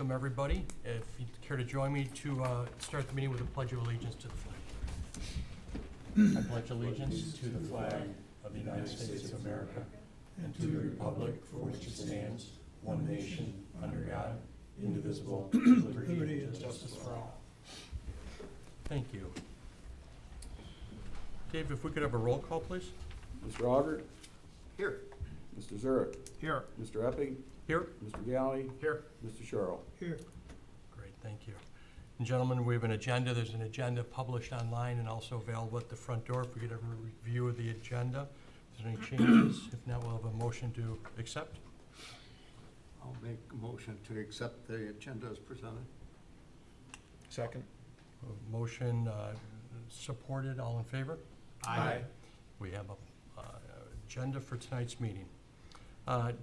welcome everybody. If you'd care to join me to start the meeting with a pledge of allegiance to the flag. I pledge allegiance to the flag of the United States of America and to the republic for which it stands, one nation, under God, indivisible, with liberty and justice for all. Thank you. Dave, if we could have a roll call, please. Mr. Augert? Here. Mr. Zurich? Here. Mr. Epping? Here. Mr. Galley? Here. Mr. Sherrill? Here. Great, thank you. And gentlemen, we have an agenda. There's an agenda published online and also available at the front door. If we could have a review of the agenda. If there's any changes, if not, we'll have a motion to accept. I'll make a motion to accept the agenda as presented. Second. A motion supported, all in favor? Aye. We have a agenda for tonight's meeting.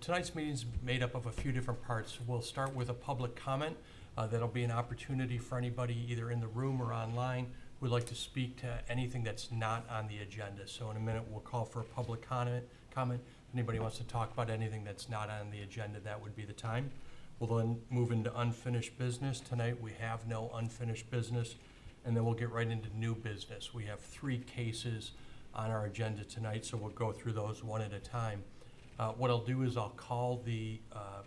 Tonight's meeting is made up of a few different parts. We'll start with a public comment. That'll be an opportunity for anybody either in the room or online who would like to speak to anything that's not on the agenda. So in a minute, we'll call for a public comment. If anybody wants to talk about anything that's not on the agenda, that would be the time. We'll then move into unfinished business. Tonight, we have no unfinished business, and then we'll get right into new business. We have 3 cases on our agenda tonight, so we'll go through those one at a time. What I'll do is I'll call the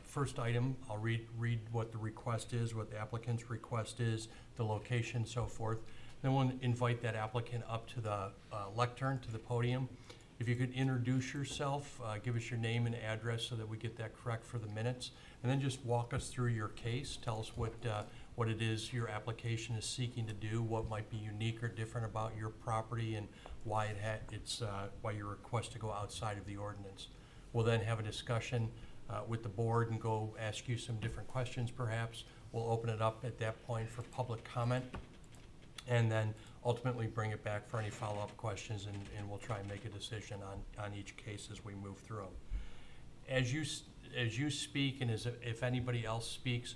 first item. I'll read what the request is, what the applicant's request is, the location, so forth. Then we'll invite that applicant up to the lectern, to the podium. If you could introduce yourself, give us your name and address so that we get that correct for the minutes, and then just walk us through your case. Tell us what it is your application is seeking to do, what might be unique or different about your property, and why why your request to go outside of the ordinance. We'll then have a discussion with the board and go ask you some different questions perhaps. We'll open it up at that point for public comment, and then ultimately bring it back for any follow-up questions, and we'll try and make a decision on each case as we move through them. As you speak, and if anybody else speaks,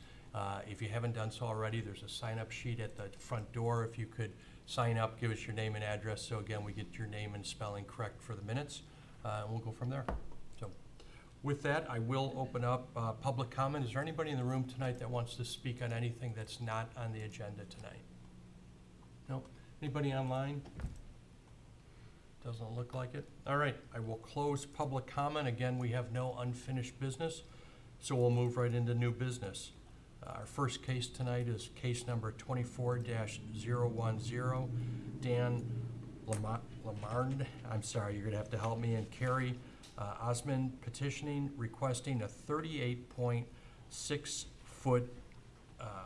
if you haven't done so already, there's a sign-up sheet at the front door. If you could sign up, give us your name and address, so again, we get your name and spelling correct for the minutes, and we'll go from there. So, with that, I will open up public comment. Is there anybody in the room tonight that wants to speak on anything that's not on the agenda tonight? No? Anybody online? Doesn't look like it. All right, I will close public comment. Again, we have no unfinished business, so we'll move right into new business. Our first case tonight is case number 24-010. Dan Lamarnd, I'm sorry, you're gonna have to help me, and Carrie Osmond petitioning, requesting a 38.6 foot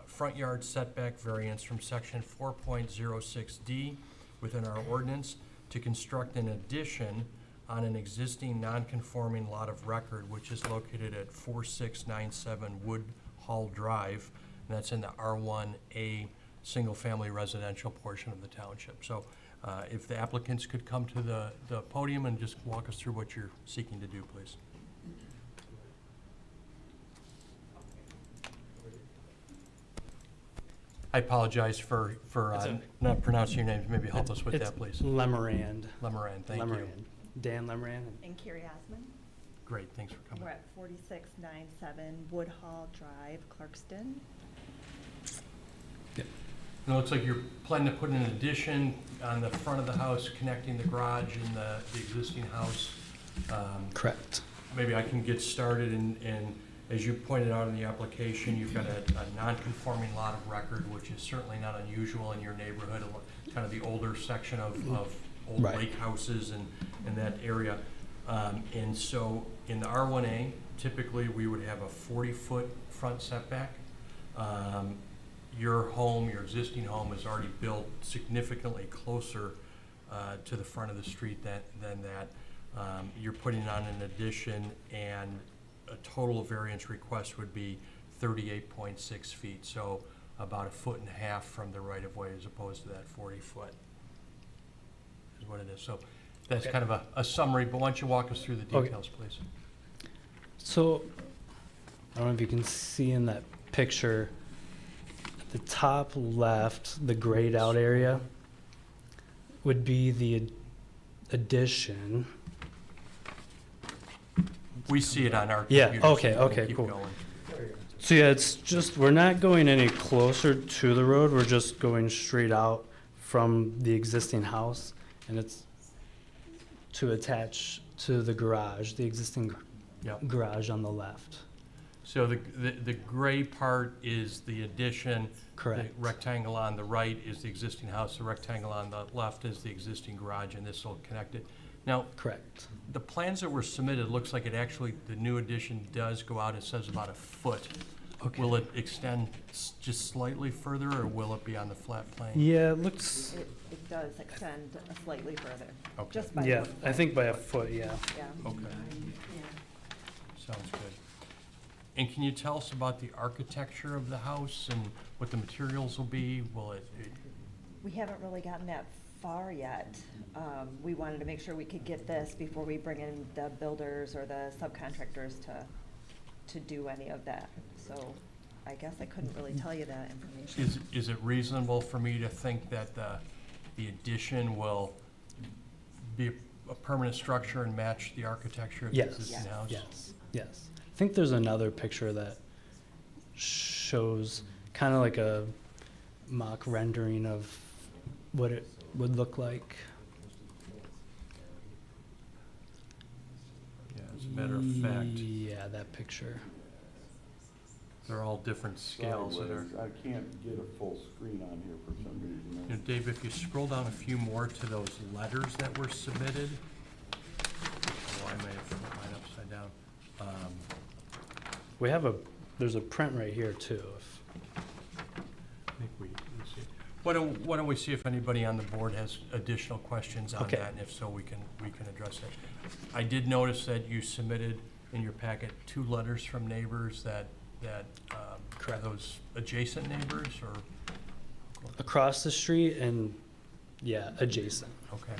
front yard setback variance from section 4.06D within our ordinance to construct an addition on an existing non-conforming lot of record, which is located at 4697 Wood Hall Drive, and that's in the R1A single-family residential portion of the township. So if the applicants could come to the podium and just walk us through what you're seeking to do, please. I apologize for not pronouncing your names. Maybe help us with that, please. Lemarand. Lemarand, thank you. Dan Lemarand. And Carrie Osmond. Great, thanks for coming. We're at 4697 Wood Hall Drive, Clarkston. It looks like you're planning to put an addition on the front of the house, connecting the garage and the existing house. Correct. Maybe I can get started, and as you pointed out in the application, you've got a non-conforming lot of record, which is certainly not unusual in your neighborhood, kind of the older section of old Right. lake houses in that area. And so in the R1A, typically we would have a 40-foot front setback. Your existing home is already built significantly closer to the front of the street than that. You're putting on an addition, and a total variance request would be 38.6 feet, so about 1.5 feet from the right-of-way as opposed to that 40 foot is what it is. So that's Okay. kind of a summary, but why don't you walk us through the Okay. details, please? So, I don't know if you can see in that picture, at the top left, the grayed out area would be the addition. We see it on our Yeah, computer, so okay, you can okay, keep cool. going. So yeah, it's just, we're not going any closer to the road, we're just going straight out from the existing house, and it's to attach to the garage, the existing Yep. garage on the left. So the gray part is the addition. Correct. The rectangle on the right is the existing house, the rectangle on the left is the existing garage, and this will connect it. Now, Correct. the plans that were submitted, looks like it actually, the new addition does go out, it says about a foot. Okay. Will it extend just slightly further, or will it be on the flat plane? Yeah, it looks, It does extend slightly further, Okay. just by. yeah, 1 I foot. think by a foot, yeah. Yeah. Okay, sounds good. And can you tell us about the architecture of the house and what the materials will be? Will it, We haven't really gotten that far yet. We wanted to make sure we could get this before we bring in the builders or the subcontractors to do any of that. So I guess I couldn't really tell you that information. is it reasonable for me to think that the addition will be a permanent structure and match the architecture of the Yes, existing house? yes, yes. I think there's another picture that shows kind of like a mock rendering of what it would look like. Yeah, as a matter of fact, Yeah, that picture. they're all different scales that are. I can't get a full screen on here for some reason. You know, Dave, if you scroll down a few more to those letters that were submitted, oh, I may have flipped mine upside down. We have there's a print right here too. I think let's see. Why don't we see if anybody on the board has additional questions on Okay. that, and if so, we can address that. I did notice that you submitted in your packet 2 letters from neighbors that are those adjacent neighbors, or? Across the street and, yeah, adjacent. Okay.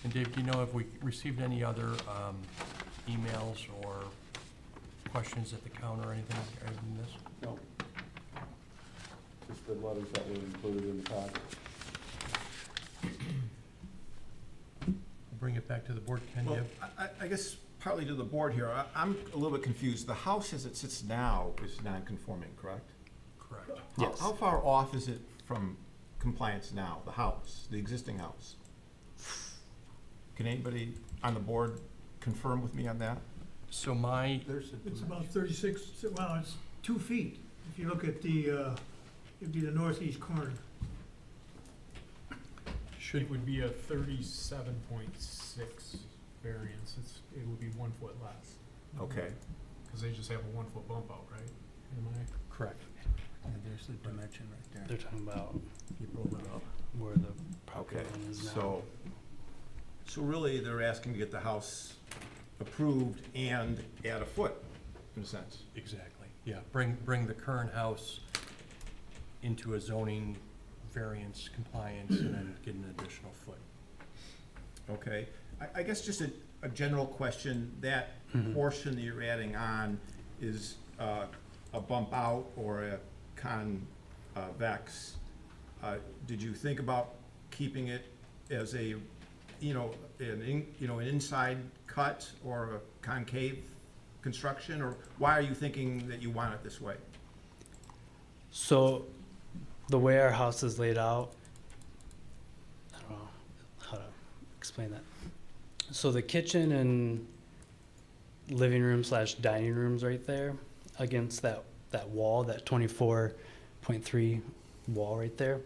And Dave, do you know if we received any other emails or questions at the counter or anything other than this? No. Just the letters that were included in the packet. We'll bring it back to the board. Ken, do you Well, have? I guess partly to the board here, I'm a little bit confused. The house as it sits now is non-conforming, correct? Correct. Yes. How far off is it from compliance now, the house, the existing house? Can anybody on the board confirm with me on that? So my, There's a It's about 36, well, it's 2 feet. If you look at it'd be the northeast corner. It would be a 37.6 variance. It would be 1 foot less, Okay, because they just have a 1 foot bump out, right? Am I? correct. There's the dimension right there. They're talking about You pulled it up. where the property okay. line is now. So really, they're asking to get the house approved and add a foot, in a sense. Exactly, yeah. Bring the current house into a zoning variance compliance and then get an additional foot. Okay, I guess just a general question, that portion that you're adding on is a bump out or a convex. Did you think about keeping it as an inside cut or a concave construction, or why are you thinking that you want it this way? So, the way our house is laid out, I don't know how to explain that. So the kitchen and living room / dining room's right there against that wall, that 24.3 wall right there.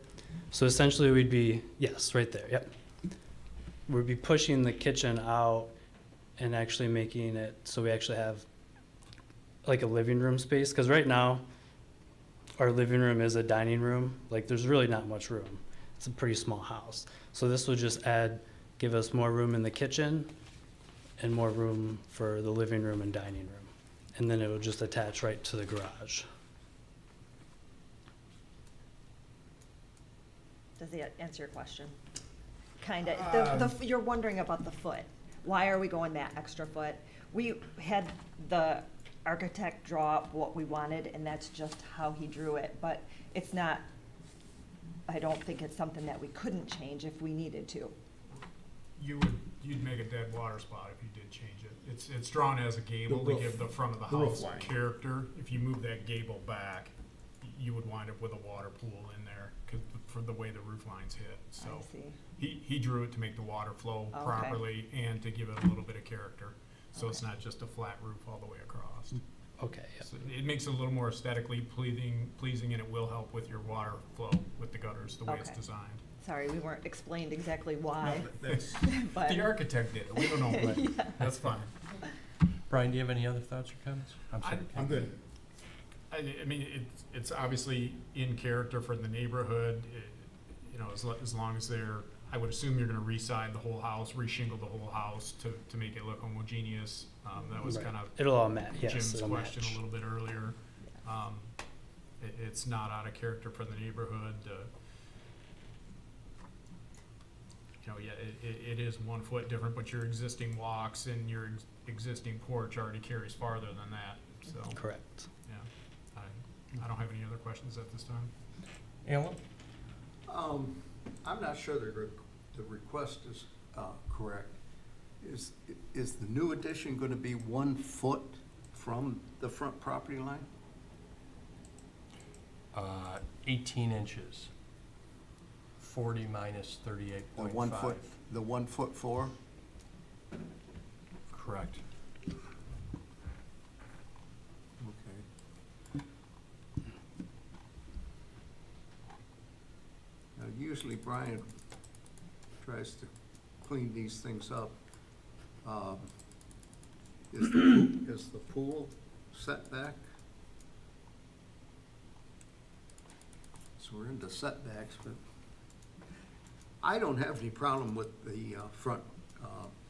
So essentially we'd be, yes, right there, yep. We'd be pushing the kitchen out and actually making it so we actually have like a living room space, because right now our living room is a dining room. Like, there's really not much room. It's a pretty small house. So this will just give us more room in the kitchen and more room for the living room and dining room. And then it will just attach right to the garage. Does that answer your question? Kinda. You're wondering about the foot. Why are we going that extra foot? We had the architect draw up what we wanted, and that's just how he drew it, but it's not, I don't think it's something that we couldn't change if we needed to. You would you'd make a dead water spot if you did change it. It's drawn as a gable The to give roof- the front of the the roof house line. character. If you move that gable back, you would wind up with a water pool in there, 'cause for the way the roof line's hit, so. I see. He drew it to make the water flow Okay. properly and to give it a little bit of character. So it's not just a flat roof all the way across. Okay, yeah. So it makes it a little more aesthetically pleasing, and it will help with your water flow with the gutters, the way it's Okay. designed. Sorry, we weren't explained exactly why, No, that's, but. The architect did it, we don't know, but that's fine. Brian, do you have any other thoughts or comments? I'm sorry. I'm good. I mean, it's obviously in character for the neighborhood, you know, as long as I would assume you're gonna re-side the whole house, re-shingle the whole house to make it look homogeneous. That was Right. kind of It'll all match, yes, Jim's it'll question match. a little bit earlier. It's not out of character for the neighborhood. You know, yeah, it is 1 foot different, but your existing walks and your existing porch already carries farther than that, so, Correct. yeah. I don't have any other questions at this time. Alan? I'm not sure the request is correct. Is the new addition gonna be 1 foot from the front property line? 18 inches. 40 minus The 38.5. 1 foot, the 1 foot 4? Correct. Okay. Now, usually Brian tries to clean these things up. Is the pool setback? So we're into setbacks, but I don't have any problem with the front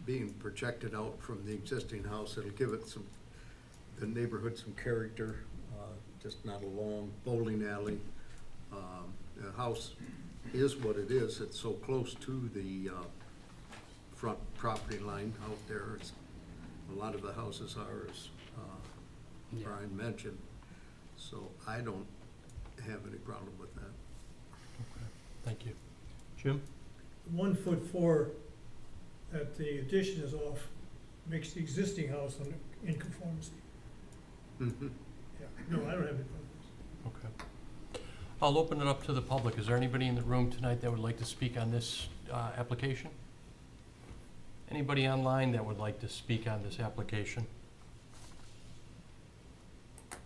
being projected out from the existing house. It'll give it the neighborhood some character, just not a long bowling alley. The house is what it is. It's so close to the front property line out there. A lot of the houses are, as Yeah. Brian mentioned. So I don't have any problem with that. Thank you. Jim? 1 foot 4 that the addition is off makes the existing house in conformity. Mhm. Yeah, no, I don't have any problems. Okay. I'll open it up to the public. Is there anybody in the room tonight that would like to speak on this application? Anybody online that would like to speak on this application?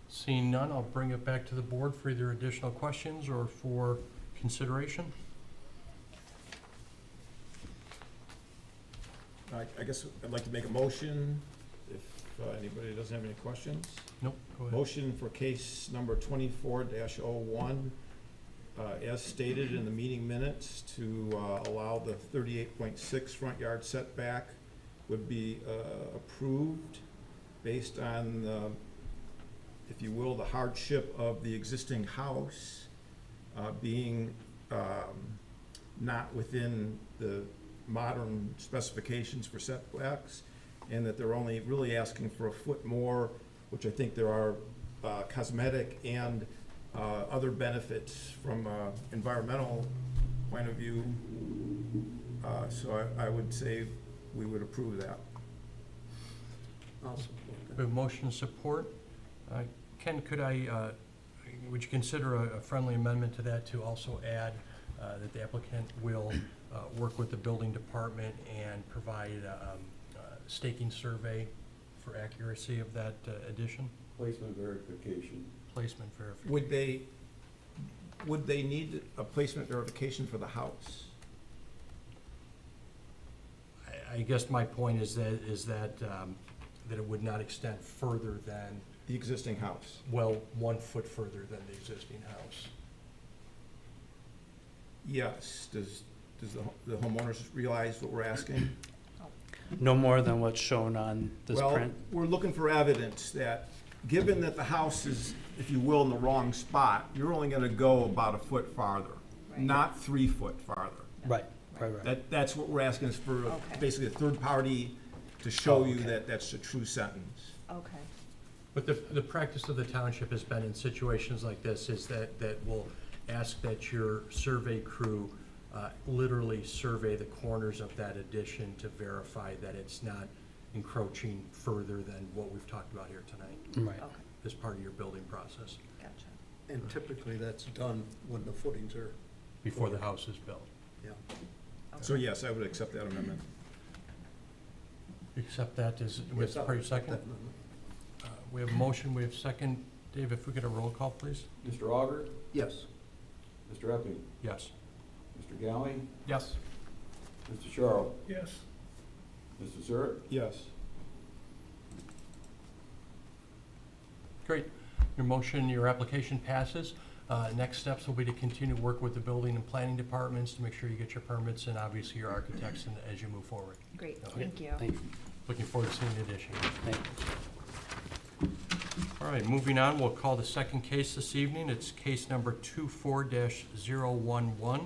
Seeing none, I'll bring it back to the board for either additional questions or for consideration. I guess I'd like to make a motion, if anybody doesn't have any questions. Nope, go ahead. Motion for case number 24-01, as stated in the meeting minutes, to allow the 38.6 front yard setback would be approved based on, if you will, the hardship of the existing house being not within the modern specifications for setbacks, and that they're only really asking for a foot more, which I think there are cosmetic and other benefits from environmental point of view. So I would say we would approve that. I'll support We that. have motion support. Ken, would you consider a friendly amendment to that to also add that the applicant will work with the building department and provide a staking survey for accuracy of that addition? Placement verification. Placement verification. Would they need a placement verification for the house? I guess my point is that that it would not extend further than, The existing house? well, 1 foot further than the existing house. Yes. Does the homeowners realize what we're asking? No more than what's shown on this print. Well, we're looking for evidence that, given that the house is, if you will, in the wrong spot, you're only gonna go about a foot farther, Right. not 3 foot farther. Right. That's what we're asking, is for Okay. basically a third party to show Oh, you okay. that that's a true sentence. Okay, But the practice of the township has been in situations like this is that we'll ask that your survey crew literally survey the corners of that addition to verify that it's not encroaching further than what we've talked about here tonight Right. Okay, as part of your building process gotcha. And typically that's done when the footings are, before the house is built. yeah. So yes, I would accept that amendment. You accept that as, with Yes, I'll for your accept second? that amendment. We have a motion, we have second. Dave, if we get a roll call, please? Mr. Auger, Yes. Mr. Epping, Yes. Mr. Galley, Yes. Mr. Sharrow, Yes, Mr. Zurich, Yes. Great. Your motion, your application passes. Next steps will be to continue to work with the building and planning departments to make sure you get your permits and obviously your architects and as you move forward. Great, Okay. thank you. Thank you. Looking forward to seeing the addition. Thank you. All right, moving on, we'll call the second case this evening. It's case number 24-011.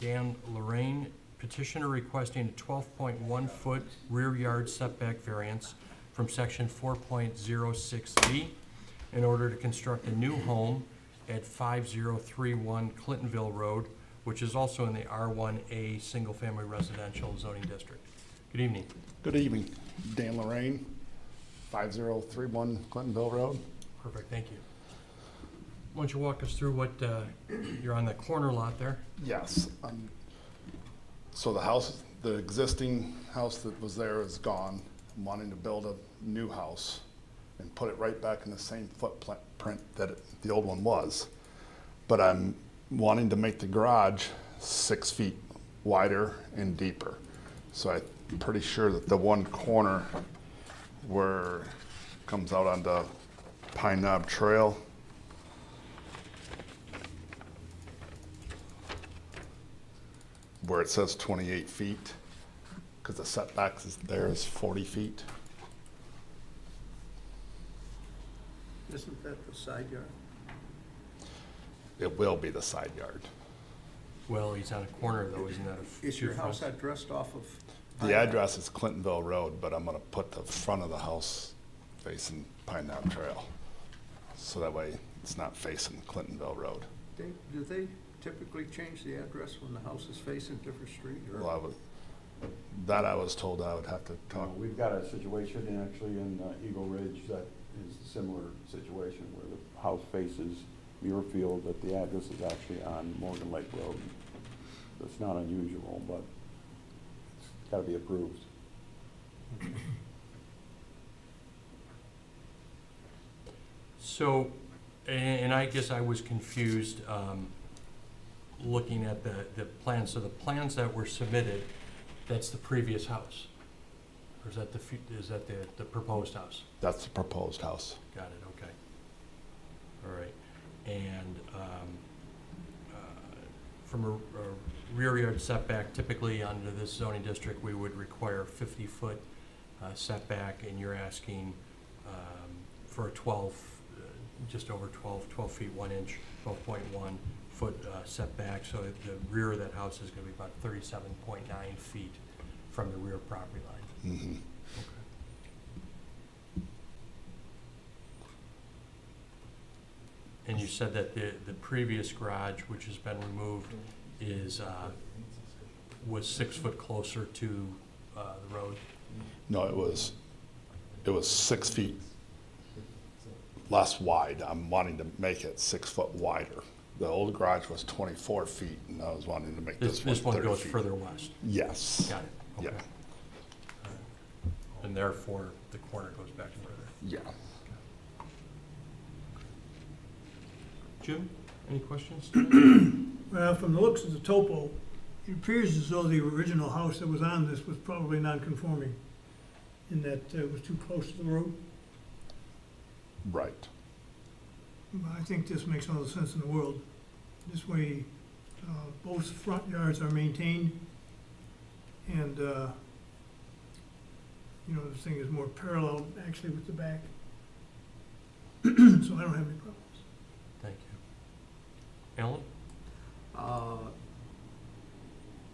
Dan Lorraine, petitioner requesting a 12.1-foot rear yard setback variance from section 4.06B in order to construct a new home at 5031 Clintonville Road, which is also in the R1A Single Family Residential Zoning District. Good evening. Good evening, Dan Lorraine, 5031 Clintonville Road. Perfect, thank you. Why don't you walk us through what, you're on the corner lot there? Yes. So the house, the existing house that was there is gone. I'm wanting to build a new house and put it right back in the same footprint that the old one was. But I'm wanting to make the garage 6 feet wider and deeper. So I'm pretty sure that the one corner where it comes out onto Pine Knob Trail, where it says 28 feet, because the setbacks there is 40 feet. Isn't that the side yard? It will be the side yard. Well, he's on a corner though, isn't that a? Is your two house fronts? addressed off of? The address is Clintonville Road, but I'm gonna put the front of the house facing Pine Knob Trail. So that way it's not facing Clintonville Road. Do they typically change the address when the house is facing different street? Or- Well, I was told I would have to talk. We've got a situation actually in Eagle Ridge that is a similar situation where the house faces Muirfield, but the address is actually on Morgan Lake Road. So it's not unusual, but it's gotta be approved. So, and I guess I was confused, looking at the plans. So the plans that were submitted, that's the previous house? Or is that the proposed house? That's the proposed house. Got it, okay. All right. And from a rear yard setback, typically under this zoning district, we would require a 50-foot setback, and you're asking for a 12, just over 12 feet 1 inch, 12.1 foot setback. So the rear of that house is going to be about 37.9 feet from the rear property line. Mm-hmm. Okay. And you said that the previous garage, which has been removed, is, was 6 foot closer to the road? No, it was 6 feet less wide. I'm wanting to make it 6 foot wider. The old garage was 24 feet, and I was wanting to make this one 30 This one goes feet. further west? Yes. Got it, okay. Yeah. All right. And therefore, the corner goes back further. Yeah. Jim, any questions? well, from the looks of the topo, it appears as though the original house that was on this was probably non-conforming, in that it was too close to the road. Right. I think this makes all the sense in the world. This way, both front yards are maintained, and, the thing is more parallel actually with the back. So I don't have any problems. Thank you. Alan?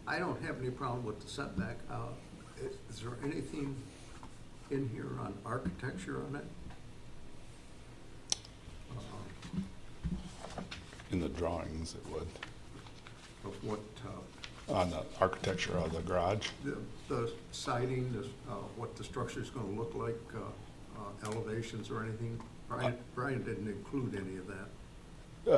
I don't have any problem with the setback. Is there anything in here on architecture on it? In the drawings, it would. Okay. what, On the architecture of the garage. the siding, what the structure's gonna look like, elevations or anything? Brian didn't include any of that.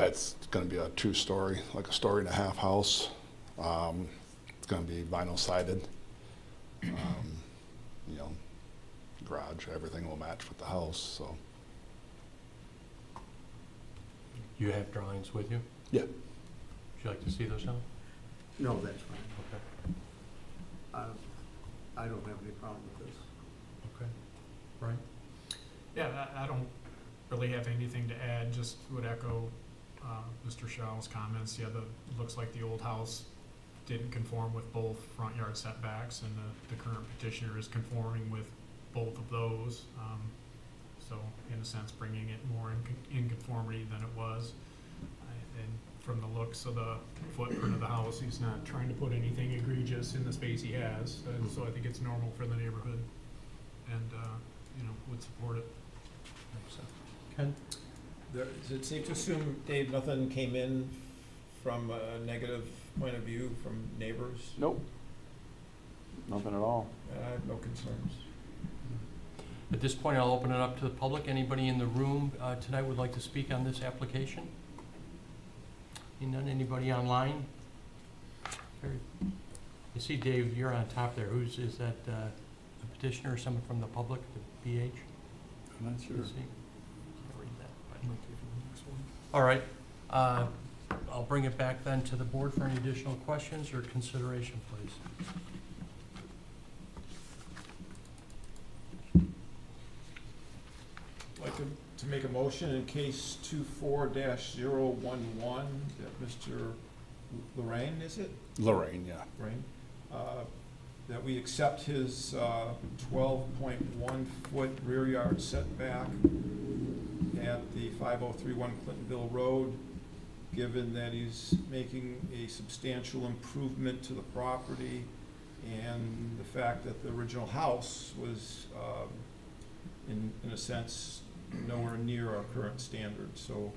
It's gonna be a two-story, like a story and a half house. It's gonna be vinyl sided. You know, garage, everything will match with the house, so. You have drawings with you? Yeah. Would you like to see those now? No, that's fine. Okay. I don't have any problem with this. Okay. Brian? Yeah, I don't really have anything to add, just would echo Mr. Shaw's comments. Yeah, it looks like the old house didn't conform with both front yard setbacks, and the current petitioner is conforming with both of those. So in a sense, bringing it more in conformity than it was. And from the looks of the footprint of the house, he's not trying to put anything egregious in the space he has. So I think it's normal for the neighborhood, and, would support it. Ken? Is it safe to assume, Dave, nothing came in from a negative point of view from neighbors? Nope. Nothing at all. I have no concerns. At this point, I'll open it up to the public. Anybody in the room tonight would like to speak on this application? None? Anybody online? Very- You see, Dave, you're on top there. Is that a petitioner or someone from the public, the BH? I'm not sure. You see? Can't read that. All right. I'll bring it back then to the board for any additional questions or consideration, please. I'd like to make a motion in case 24-011, that Mr. Lorraine, is it? Lorraine, yeah. Lorraine, that we accept his 12.1 foot rear yard setback at the 5031 Clintonville Road, given that he's making a substantial improvement to the property, and the fact that the original house was, in a sense, nowhere near our current standards. So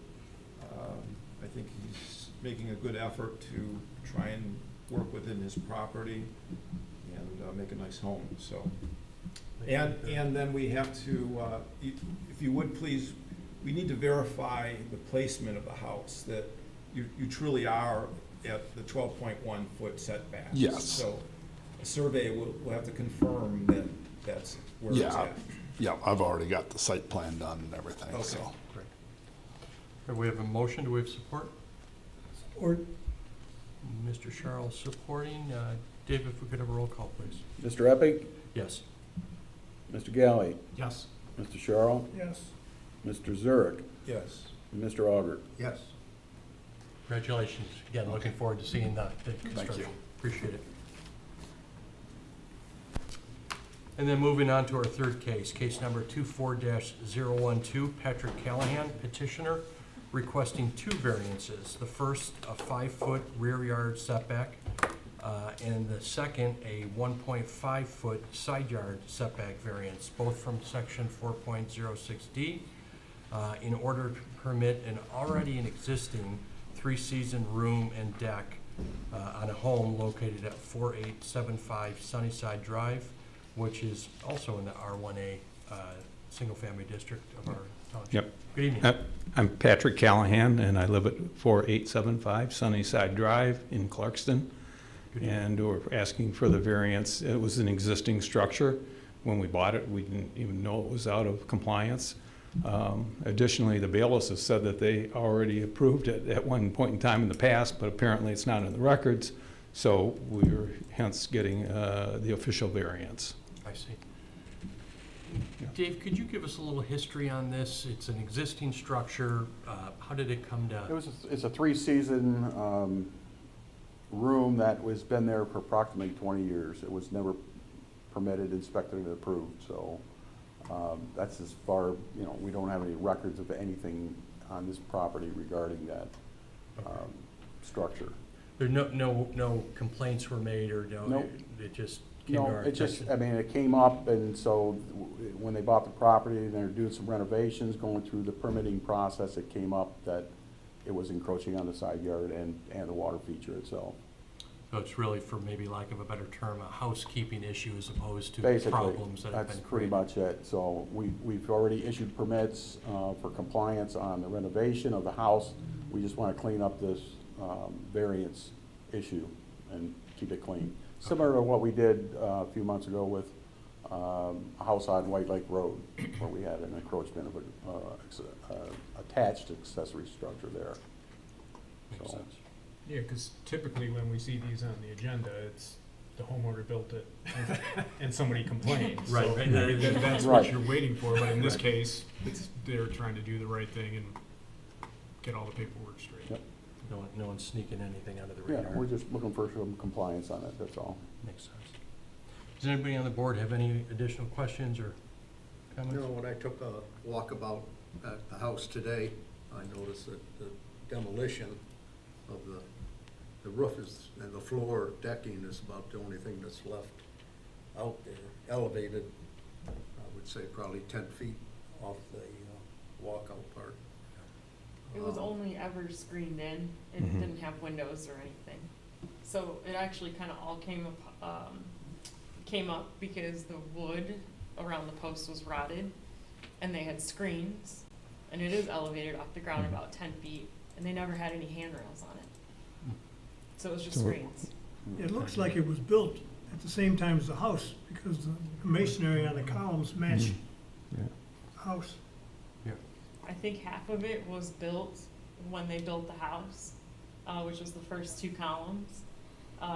I think he's making a good effort to try and work within his property and make a nice home, so. And then we have to, if you would please, we need to verify the placement of the house, that you truly are at the 12.1 foot setback. Yes. So a survey will have to confirm that that's where it's Yeah. at. Yeah, I've already got the site plan done and everything, Okay. so. Great. Okay, we have a motion. Do we have support? Or Mr. Charles supporting. Dave, if we could have a roll call, please. Mr. Epping? Yes. Mr. Galley? Yes. Mr. Sherrill? yes. Mr. Zurich? Yes. And Mr. Auger? Yes. Congratulations. Again, looking forward to seeing the construction. you. Appreciate it. And then moving on to our third case, case number 24-012, Patrick Callahan, petitioner, requesting two variances. The first, a 5-foot rear yard setback, and the second, a 1.5-foot side yard setback variance, both from section 4.06D, in order to permit an already existing 3-season room and deck on a home located at 4875 Sunnyside Drive, which is also in the R1A single-family district of our township. Yep. Good evening. I'm Patrick Callahan, and I live at 4875 Sunnyside Drive in Clarkston. Good evening. And we're asking for the variance. It was an existing structure. When we bought it, we didn't even know it was out of compliance. Additionally, the bailiffs have said that they already approved it at one point in time in the past, but apparently it's not in the records. So we're hence getting the official variance. I see. Yeah. Dave, could you give us a little history on this? It's an existing structure. How did it come to? It's a 3-season room that was been there for approximately 20 years. It was never permitted, inspected, and approved, so that's as far, we don't have any records of anything on this property regarding that structure. There no complaints were made, or no? Nope. It just came to No, our it just, attention? it came up, and so when they bought the property, and they're doing some renovations, going through the permitting process, it came up that it was encroaching on the side yard and the water feature itself. So it's really, for maybe lack of a better term, a housekeeping issue as opposed to Basically, problems that have that's been pretty created. much it. So we've already issued permits for compliance on the renovation of the house. We just want to clean up this variance issue and keep it clean. Similar to what we did a few months ago with a house on White Lake Road, where we had an encroachment of a attached accessory structure there. Makes So- sense. Yeah, because typically when we see these on the agenda, it's the homeowner built it and somebody complained. Right, So right. that's Right. what you're waiting for, but in this Right. case, they're trying to do the right thing and get all the paperwork straight. Yep. No one's sneaking anything under the Yeah, radar. we're just looking for some compliance on it, that's all. Makes sense. Does anybody on the board have any additional questions or You comments? know, when I took a walkabout at the house today, I noticed that the demolition of the roof is, and the floor decking is about the only thing that's left out there, elevated, I would say probably 10 feet off the walkout part. It was only ever screened in, it Mhm. didn't have windows or anything. So it actually kind of all came up because the wood around the post was rotted and they had screens and it is elevated off the ground about 10 feet and they never had any handrails on it. So it was just So- screens. It looks like it was built at the same time as the house, because the masonry on the columns match Yeah. the house. I think half of it was built when they built the house, which was the first 2 columns.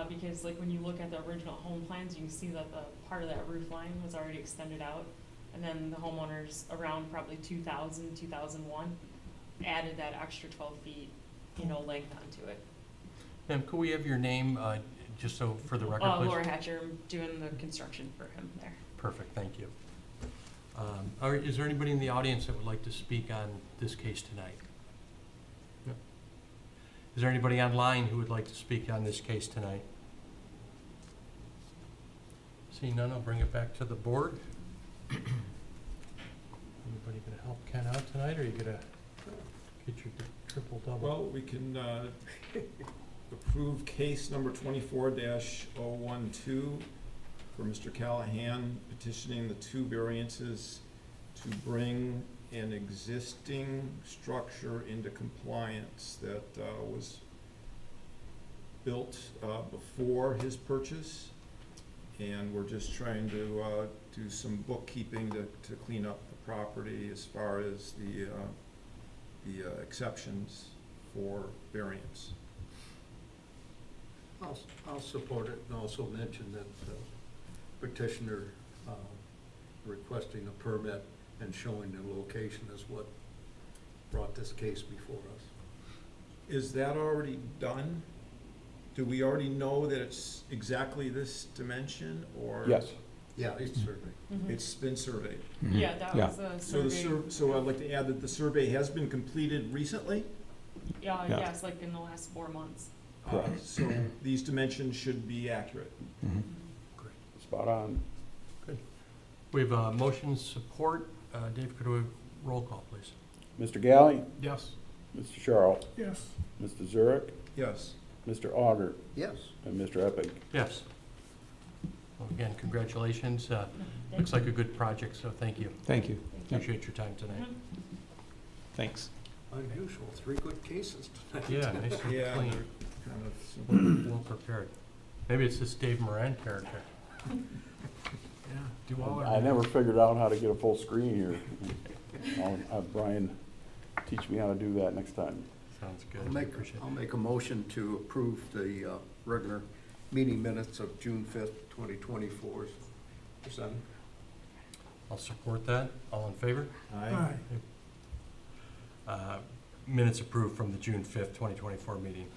Because like when you look at the original home plans, you can see that the part of that roof line was already extended out. And then the homeowners around probably 2000, 2001 added that extra 12 feet, length onto it. Ma'am, could we have your name, just so for the record, please? Laura Hatcher, I'm doing the construction for him there. Perfect, thank you. All right, is there anybody in the audience that would like to speak on this case tonight? No. Is there anybody online who would like to speak on this case tonight? Seeing none, I'll bring it back to the board. Anybody gonna help Ken out tonight, or are you gonna get your triple double? Well, we can approve case number 24-012 for Mr. Callahan petitioning the 2 variances to bring an existing structure into compliance that was built before his purchase. And we're just trying to do some bookkeeping to clean up the property as far as the exceptions for variance. I'll support it and also mention that petitioner requesting a permit and showing the location is what brought this case before us. Is that already done? Do we already know that it's exactly this dimension, or? Yes, Yeah, it's surveyed. It's been surveyed. Yeah, that Yeah. was the So the survey. so I'd like to add that the survey has been completed recently? Yeah, Yeah. yes, like in the last 4 months. So these dimensions should be accurate. Mhm. spot on. We have motion support. Dave, could we have roll call, please? Mr. Galley, Yes. Mr. Charles, Yes. Mr. Zurich, Yes. Mr. Auger, Yes. and Mr. Epping. Yes. Well, again, congratulations. Looks like a good project, so thank you. Thank you. Appreciate your time tonight. Thanks. Unusual, 3 good cases tonight. Yeah, nice and Yeah, clean, they're kind of simple. well prepared. Maybe it's this Dave Moran character. Yeah, do all our. I never figured out how to get a full screen here. I'll have Brian teach me how to do that next time. Sounds good. Appreciate it. I'll make a motion to approve the regular meeting minutes of June 5th, 2024 as presented. I'll support that. All in favor? Aye. Minutes approved from the June 5th, 2024 meeting.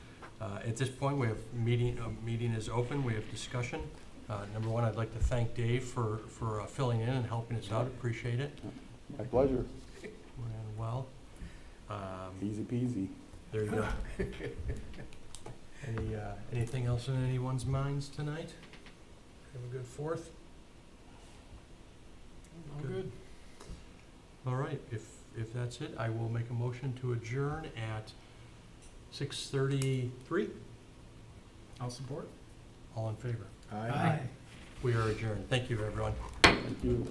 At this point, we have meeting is open. We have discussion. Number one, I'd like to thank Dave for filling in and helping us out. Appreciate it. My pleasure. Ran well. Easy peasy. There you go. Anything else in anyone's minds tonight? Have a good 4th? All good. All right, if that's it, I will make a motion to adjourn at 6:33. I'll support. All in favor? Aye. We are adjourned. Thank you, everyone. Thank you.